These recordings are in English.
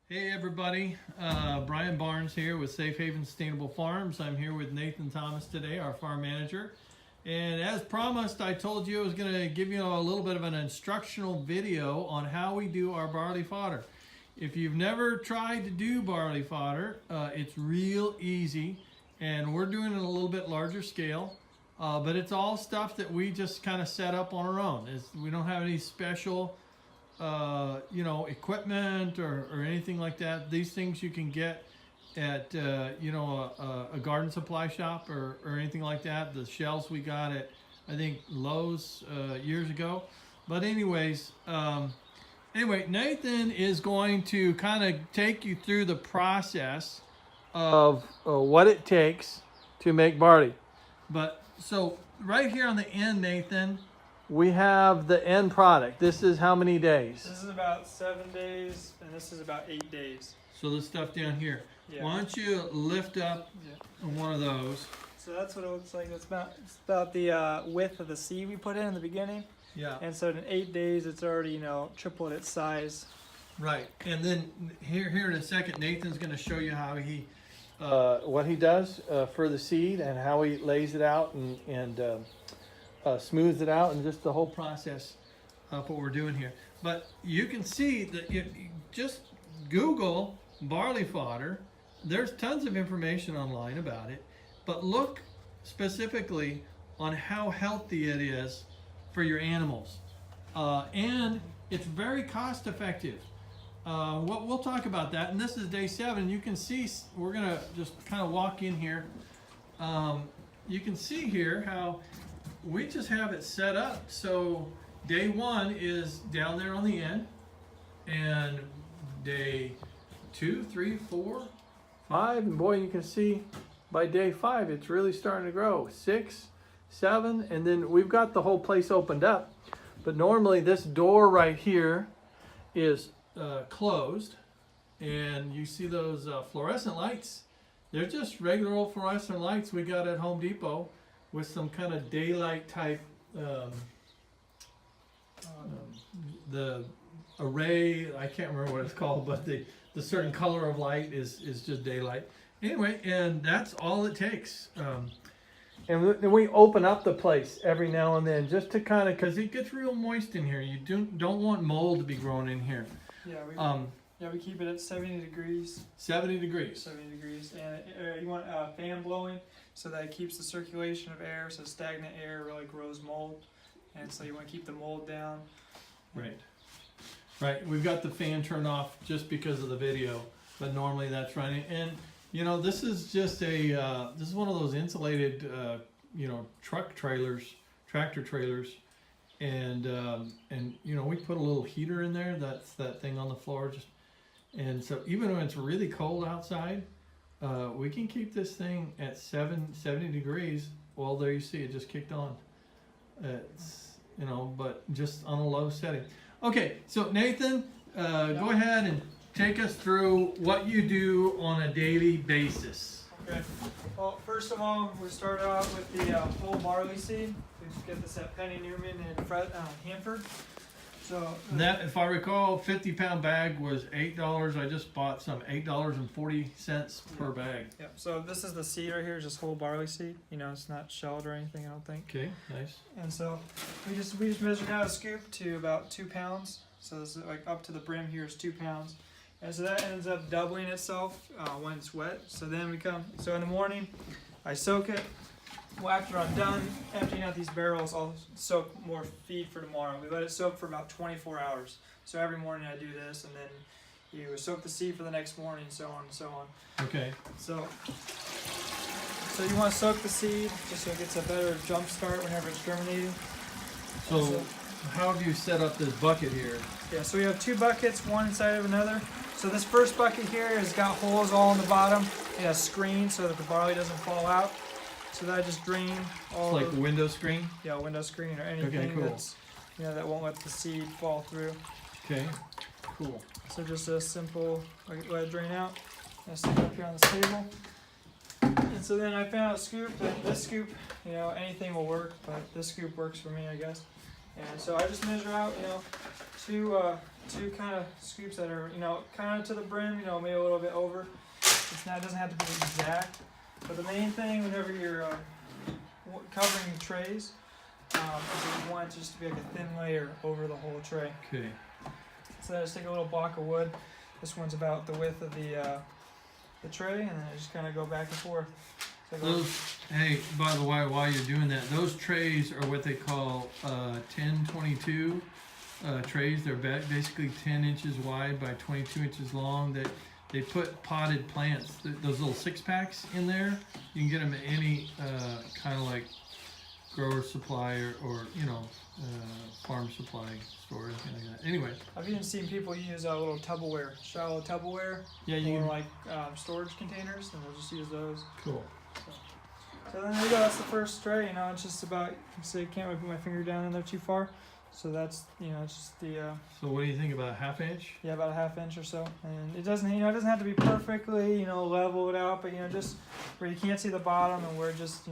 Hey everybody, Brian Barnes here with Safe Haven Sustainable Farms. I'm here with Nathan Thomas today, our farm manager. And as promised, I told you I was going to give you a little bit of an instructional video on how we do our barley fodder. If you've never tried to do barley fodder, it's real easy, and we're doing it a little bit larger scale. But it's all stuff that we just kind of set up on our own. We don't have any special equipment or anything like that. These things you can get at, a garden supply shop or anything like that. The shells we got at, I think, Lowe's years ago. But anyways, Nathan is going to kind of take you through the process of what it takes to make barley. But so right here on the end, Nathan, we have the end product. This is how many days? This is about 7 days, and this is about 8 days. So the stuff down here. Yeah. Why don't you lift up one of those? So that's what it looks like. It's about the width of the seed we put in the beginning. Yeah. And so in 8 days, it's already tripled its size. Right. And then here in a second, Nathan's going to show you how he what he does for the seed and how he lays it out and smooths it out, and just the whole process of what we're doing here. But you can see that if you just Google barley fodder, there's tons of information online about it, but look specifically on how healthy it is for your animals. And it's very cost effective. We'll talk about that, and this is day 7. You can see, we're gonna just kind of walk in here. You can see here how we just have it set up. So day 1 is down there on the end, and day 2, 3, 4, 5, and boy, you can see by day 5 it's really starting to grow. 6, 7, and then we've got the whole place opened up. But normally this door right here is closed, and you see those fluorescent lights. They're just regular old fluorescent lights we got at Home Depot with some kind of daylight type the array. I can't remember what it's called, but the certain color of light is just daylight. Anyway, and that's all it takes. And then we open up the place every now and then just to kind of, because it gets real moist in here. You don't want mold to be growing in here. Yeah, we keep it at 70 degrees. 70 degrees. 70 degrees, and you want a fan blowing so that it keeps the circulation of air, so stagnant air really grows mold, and so you want to keep the mold down. Right. Right. We've got the fan turned off just because of the video, but normally that's running. And this is just this is one of those insulated tractor trailers. And we put a little heater in there. That's that thing on the floor. And so even when it's really cold outside, we can keep this thing at 70 degrees. Well, there you see it just kicked on. It's but just on a low setting. Okay, so Nathan, go ahead and take us through what you do on a daily basis. Okay. Well, first of all, we start out with the whole barley seed. We get this at Penny Newman in Hanford. So that, if I recall, 50-pound bag was $8. I just bought some, $8.40 per bag. Yep. So this is the seed right here, just whole barley seed. It's not shelled or anything, I don't think. Okay, nice. And so we just measured out a scoop to about 2 pounds. So this is like up to the brim here is 2 pounds. And so that ends up doubling itself when it's wet. So then so in the morning, I soak it. Well, after I'm done emptying out these barrels, I'll soak more feed for tomorrow. We let it soak for about 24 hours. So every morning I do this, and then you soak the seed for the next morning, so on and so on. Okay. So you want to soak the seed just so it gets a better jump start whenever it's germinating. So how do you set up this bucket here? Yeah, so we have 2 buckets, one inside of another. So this first bucket here has got holes all on the bottom. It has screen so that the barley doesn't fall out. So that I just drain all. It's like the window screen? Yeah, window screen or anything that's that won't let the seed fall through. Okay, cool. So just a simple let it drain out. I stick it up here on this table. And so then I found a scoop, and this scoop, anything will work, but this scoop works for me, I guess. And so I just measure out, 2 two kind of scoops that are, kind of to the brim, maybe a little bit over. It doesn't have to be exact. But the main thing whenever you're covering the trays, is that you want it just to be like a thin layer over the whole tray. Okay. So I just take a little block of wood. This one's about the width of the tray, and then I just kind of go back and forth. So Hey, by the way, while you're doing that, those trays are what they call 1022 trays. They're basically 10 inches wide by 22 inches long. They put potted plants, those little 6-packs in there. You can get them at any kind of like grower supply or farm supply store, anything like that. Anyway, I've even seen people use a little Tupperware, shallow Tupperware, yeah, or like storage containers, and we'll just use those. Cool. So then there you go. That's the first tray. It's just about. So you can't really put my finger down in there too far. So that's it's just the. So what do you think about a 1/2 inch? Yeah, about a 1/2 inch or so, and it doesn't it doesn't have to be perfectly leveled out, but just where you can't see the bottom and where just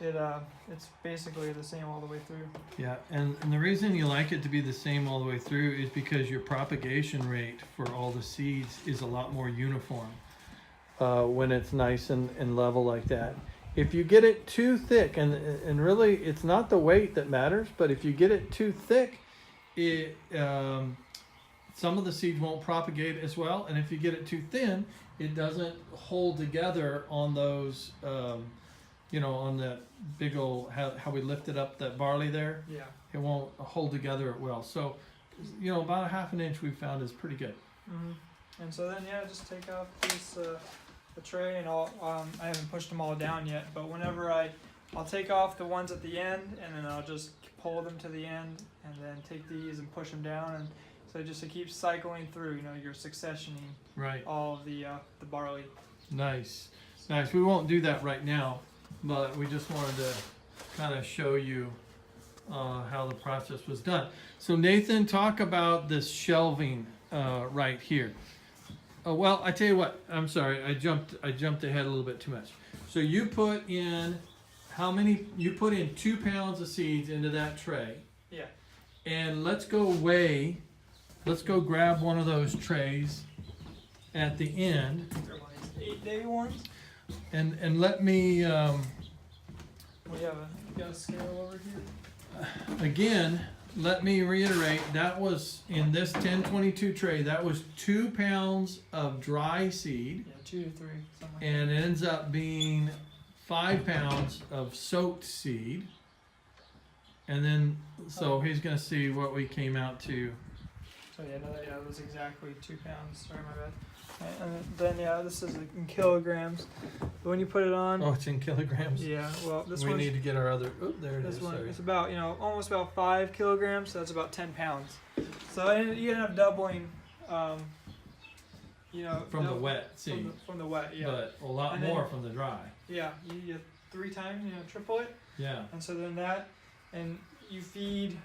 it's basically the same all the way through. Yeah, and the reason you like it to be the same all the way through is because your propagation rate for all the seeds is a lot more uniform when it's nice and level like that. If you get it too thick, and really it's not the weight that matters, but if you get it too thick, it some of the seeds won't propagate as well, and if you get it too thin, it doesn't hold together on those on that big old how we lifted up that barley there. Yeah. It won't hold together well. So about a 1/2 inch we found is pretty good. Mm-hmm. And so then just take off this the tray, and I haven't pushed them all down yet, but whenever I'll take off the ones at the end, and then I'll just pull them to the end, and then take these and push them down, and so it keeps cycling through. You're successioning Right. all of the barley. Nice. We won't do that right now, but we just wanted to kind of show you how the process was done. So Nathan, talk about this shelving right here. Well, I tell you what. I'm sorry. I jumped ahead a little bit too much. So you put in how many? You put in 2 pounds of seeds into that tray. Yeah. And let's go weigh. Let's go grab one of those trays at the end. They're one of these 8-day ones. And let me We got a scale over here. again. Let me reiterate. That was in this 1022 tray. That was 2 pounds of dry seed, Yeah, 2 to 3, something like and it ends up being 5 pounds of soaked seed. And then, so he's gonna see what we came out to. So it was exactly 2 pounds. Sorry, my bad. And then this is in kilograms. But when you put it on, Oh, it's in kilograms. yeah. Well, this we one. need to get our other. Oh, there it This is. one Sorry. it's about almost about 5 kilograms. So that's about 10 pounds. So you end up doubling. From the wet seed, From the wet, yeah. but a lot And more then- from the dry. Yeah, you get 3 times. Triple it. Yeah. And so then and you feed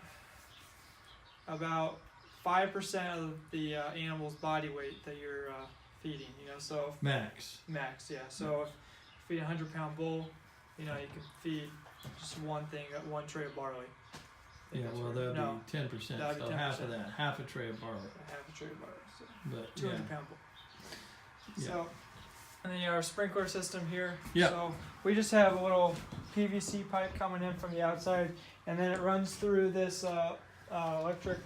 about 5% of the animal's body weight that you're feeding. So Max. max, yeah. So if you feed a 100-pound bull, you can feed just one thing, one tray of barley. Yeah. Well, that'd No, be 10%. that'd be So half of 10%. that, half a tray of barley. half a tray of barley. So But 200-pound bull. Yeah. So, and then our sprinkler system here. Yeah. So we just have a little PVC pipe coming in from the outside, and then it runs through this electric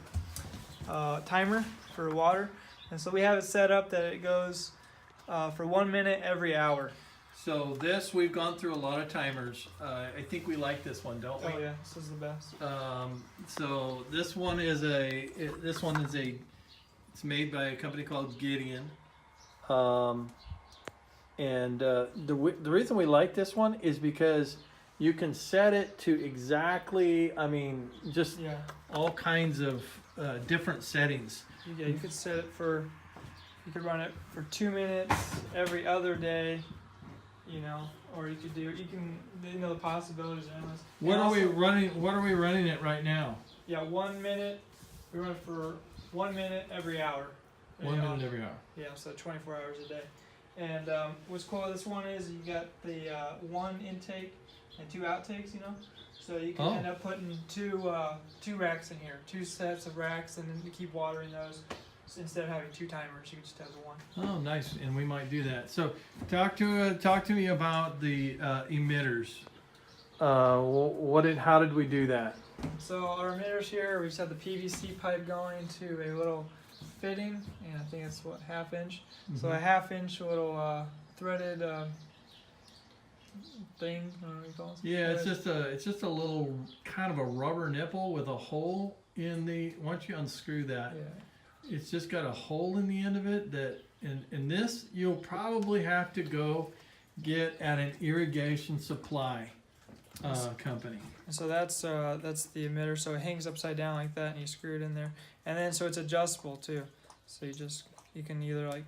timer for water. And so we have it set up that it goes for 1 minute every hour. So this, we've gone through a lot of timers. I think we like this one, don't we? Oh yeah, this is the best. So this one is it's made by a company called Gideon. The reason we like this one is because you can set it to exactly, just Yeah. all kinds of different settings. You could set it for, you could run it for 2 minutes every other day, or you can the possibilities are endless. What And are we also- running? What are we running it right now? Yeah, 1 minute. We run it for 1 minute every hour. 1 minute every hour. Yeah, so 24 hours a day. And what's cool with this one is you got the 1 intake and 2 outtakes. So you can end up putting two racks in here, 2 sets of racks, and then you keep watering those. So instead of having 2 timers, you can just have the one. Oh, nice, and we might do that. So, talk to me about the emitters. How did we do that? So our emitters here, we just have the PVC pipe going to a little fitting, and I think it's what, 1/2 inch. So a 1/2 inch little threaded thing. I don't know what you call it. Yeah, it's just a little kind of a rubber nipple with a hole in the. Once you unscrew that, it's just got a hole in the end of it. And this you'll probably have to go get at an irrigation supply company. And so that's the emitter. So it hangs upside down like that, and you screw it in there. And then so it's adjustable too. So you can either you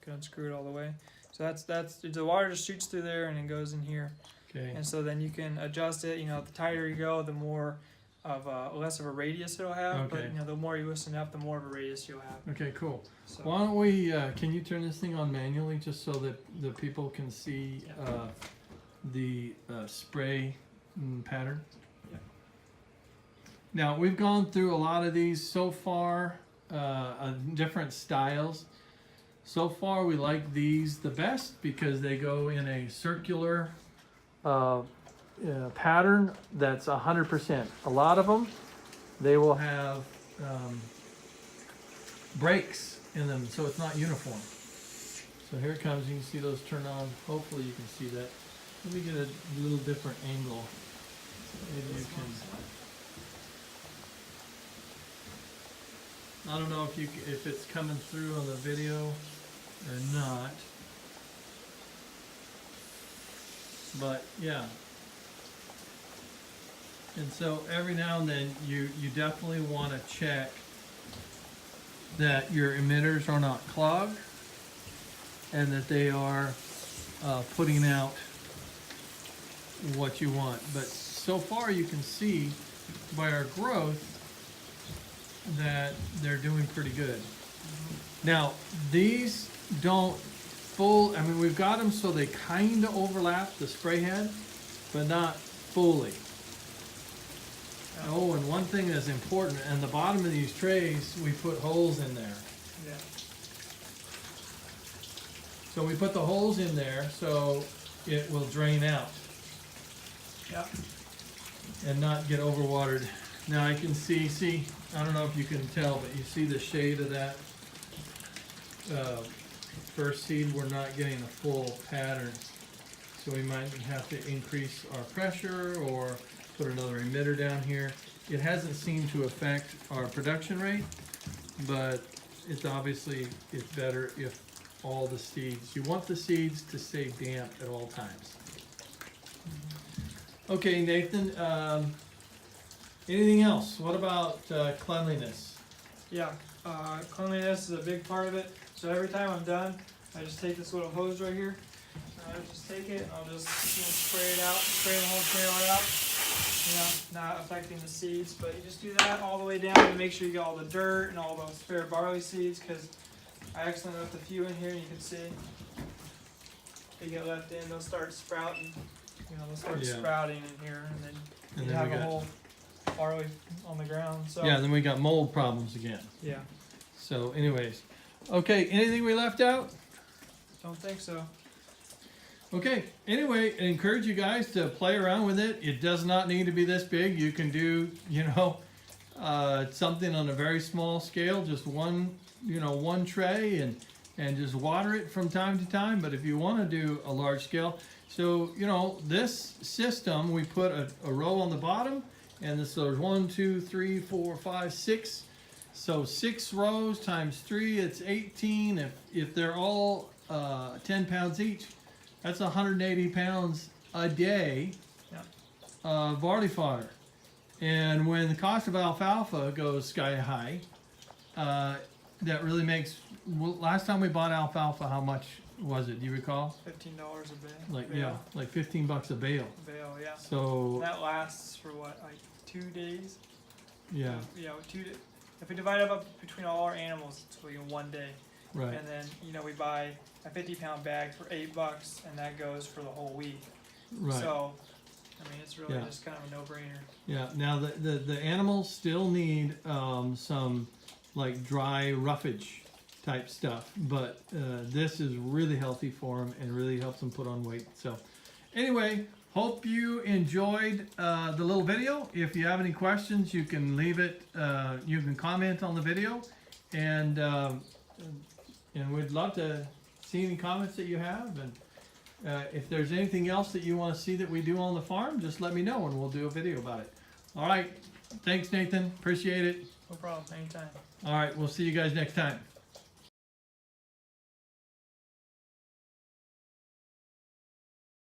can unscrew it all the way. So that's the water just shoots through there and it goes in here. Okay. And so then you can adjust it. The tighter you go, the more of less of a radius it'll have. Okay. But the more you loosen up, the more of a radius you'll have. Okay, cool. So, Why don't we? Can you turn this thing on manually just so that the people can see the spray pattern? Yeah. Now we've gone through a lot of these so far, different styles. So far, we like these the best because they go in a circular pattern that's 100%. A lot of them, they will have breaks in them, so it's not uniform. So here it comes. You can see those turn on. Hopefully, you can see that. Let me get a little different angle. Maybe you can. I don't know if it's coming through on the video or not, but yeah. And so every now and then you definitely want to check that your emitters are not clogged and that they are putting out what you want. But so far you can see by our growth that they're doing pretty good. Now these don't I mean, we've got them so they kind of overlap the spray head, but not fully. Oh, and one thing that's important, and the bottom of these trays, we put holes in there. Yeah. So we put the holes in there so it will drain out. Yeah. And not get overwatered. Now I can see, I don't know if you can tell, but you see the shade of that first seed. We're not getting a full pattern. So we might have to increase our pressure or put another emitter down here. It hasn't seemed to affect our production rate, but it's better if all the seeds, you want the seeds to stay damp at all times. Okay, Nathan, anything else? What about cleanliness? Yeah, cleanliness is a big part of it. So every time I'm done, I just take this little hose right here. I just take it, I'll just spray it out, spray the whole trailer out. Not affecting the seeds, but you just do that all the way down to make sure you get all the dirt and all those spare barley seeds, because I accidentally left a few in here, and you can see they get left in, they'll start sprouting. They'll start sprouting in here, and then you have a whole barley on the ground. So yeah, then we got mold problems again. Yeah. So anyways, okay, anything we left out? Don't think so. Okay, anyway, I encourage you guys to play around with it. It does not need to be this big. You can do, something on a very small scale, just one tray and just water it from time to time. But if you want to do a large scale, so, this system, we put a row on the bottom, and so there's 1, 2, 3, 4, 5, 6. So 6 rows times 3, it's 18. If they're all 10 pounds each, that's 180 pounds a day of barley fodder. And when the cost of alfalfa goes sky high, that really makes. Last time we bought alfalfa, how much was it? Do you recall? $15 a bale. Like $15 a bale. Bale, yeah. So that lasts for what, like 2 days? Yeah. Yeah, 2 days. If we divide it up between all our animals, it's like 1 day. Right. And then we buy a 50-pound bag for $8, and that goes for the whole week. Right. So I mean, it's really Yeah. just kind of a no-brainer. Yeah. Now the animals still need some like dry roughage type stuff, but this is really healthy for them and really helps them put on weight. So anyway, hope you enjoyed the little video. If you have any questions, you can leave it. You can comment on the video, and we'd love to see any comments that you have. And if there's anything else that you want to see that we do on the farm, just let me know and we'll do a video about it. All right. Thanks, Nathan. Appreciate it. No problem. Anytime. All right. We'll see you guys next time.